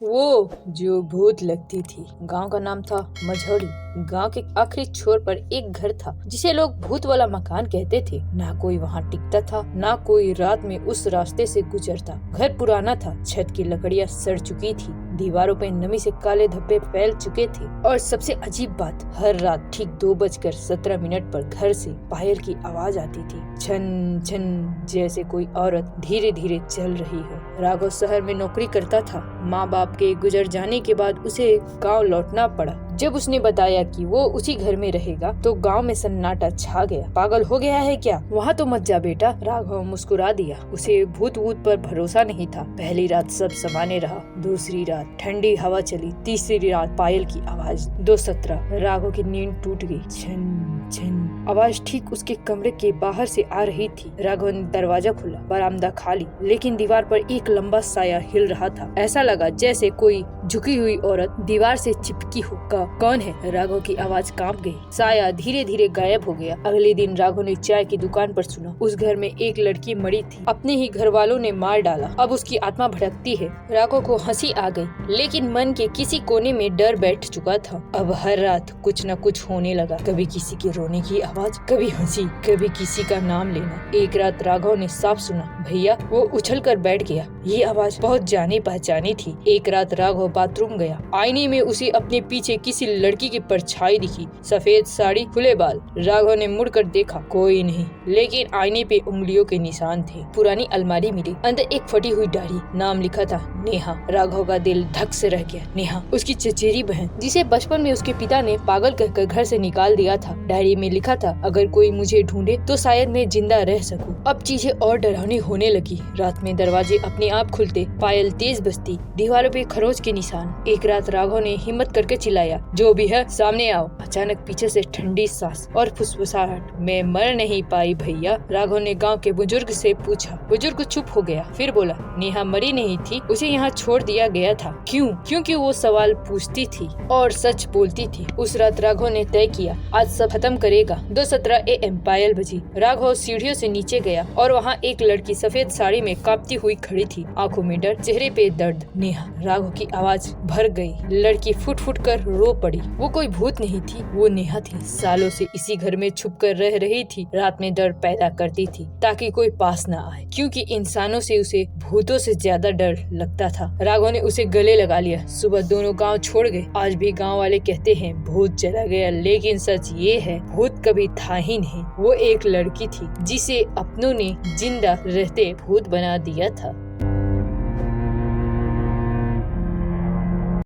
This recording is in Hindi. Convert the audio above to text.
वो जो भूत लगती थी। गांव का नाम था मझौली। गांव के आखिरी छोर पर एक घर था जिसे लोग भूत वाला मकान कहते थे। ना कोई वहां टिकता था, ना कोई रात में उस रास्ते से गुजरता। घर पुराना था, छत की लकड़ियां सड़ चुकी थी, दीवारों पे नमी से काले धब्बे फैल चुके थे और सबसे अजीब बात, हर रात ठीक 2:17 पर घर से पायल की आवाज आती थी, छन छन, जैसे कोई औरत धीरे धीरे चल रही हो। राघव शहर में नौकरी करता था। माँ बाप के गुजर जाने के बाद उसे गांव लौटना पड़ा। जब उसने बताया कि वो उसी घर में रहेगा तो गांव में सन्नाटा छा गया। पागल हो गया है क्या? वहाँ तो मत जा बेटा। राघव मुस्कुरा दिया। उसे भूत वूत पर भरोसा नहीं था। पहली रात सब सामान्य रहा, दूसरी रात ठंडी हवा चली, तीसरी रात पायल की आवाज। 2:17 राघव की नींद टूट गई। छन छन आवाज ठीक उसके कमरे के बाहर से आ रही थी। राघव ने दरवाजा खोला, बरामदा खाली, लेकिन दीवार पर एक लंबा साया हिल रहा था। ऐसा लगा जैसे कोई झुकी हुई औरत दीवार से चिपकी हो। कौन है? राघव की आवाज कांप गई। साया धीरे धीरे गायब हो गया। अगले दिन राघव ने चाय की दुकान पर सुना, उस घर में एक लड़की मरी थी, अपने ही घर वालों ने मार डाला। अब उसकी आत्मा भटकती है। राघव को हंसी आ गई, लेकिन मन के किसी कोने में डर बैठ चुका था। अब हर रात कुछ न कुछ होने लगा। कभी किसी के रोने की आवाज, कभी हंसी, कभी किसी का नाम लेना। एक रात राघव ने साफ सुना, भैया। वो उछल कर बैठ गया। ये आवाज बहुत जानी पहचानी थी। एक रात राघव बाथरूम गया। आईने में उसे अपने पीछे किसी लड़की की परछाई दिखी, सफेद साड़ी, खुले बाल। राघव ने मुड़कर देखा, कोई नहीं, लेकिन आईने पे उंगलियों के निशान थे। पुरानी अलमारी मिली, अंदर एक फटी हुई डायरी, नाम लिखा था नेहा। राघव का दिल धक से रह गया। नेहा, उसकी चचेरी बहन, जिसे बचपन में उसके पिता ने पागल कहकर घर से निकाल दिया था। डायरी में लिखा था, अगर कोई मुझे ढूंढे तो शायद मैं जिंदा रह सकूं। अब चीजें और डरावनी होने लगी। रात में दरवाजे अपने आप खुलते, पायल तेज बजती, दीवारों पे खरोच के निशान। एक रात राघव ने हिम्मत करके चिल्लाया, जो भी है सामने आओ। अचानक पीछे से ठंडी सांस और फुसफुसाहट, मैं मर नहीं पाई भैया। राघव ने गांव के बुजुर्ग से पूछा। बुजुर्ग चुप हो गया, फिर बोला, नेहा मरी नहीं थी, उसे यहाँ छोड़ दिया गया था। क्यों? क्योंकि वो सवाल पूछती थी और सच बोलती थी। उस रात राघव ने तय किया, आज सब खत्म करेगा। 2:17 AM पायल बजी। राघव सीढ़ियों से नीचे गया और वहाँ एक लड़की सफेद साड़ी में कांपती हुई खड़ी थी, आंखों में डर, चेहरे पे दर्द। नेहा। राघव की आवाज भर गई। लड़की फुट फुट कर रो पड़ी। वो कोई भूत नहीं थी, वो नेहा थी। सालों से इसी घर में छुप कर रह रही थी। रात में डर पैदा करती थी ताकि कोई पास न आए, क्योंकि इंसानों से उसे भूतों से ज्यादा डर लगता था। राघव ने उसे गले लगा लिया। सुबह दोनों गांव छोड़ गए। आज भी गांव वाले कहते हैं भूत चला गया, लेकिन सच ये है, भूत कभी था ही नहीं। वो एक लड़की थी जिसे अपनों ने जिंदा रहते भूत बना दिया था।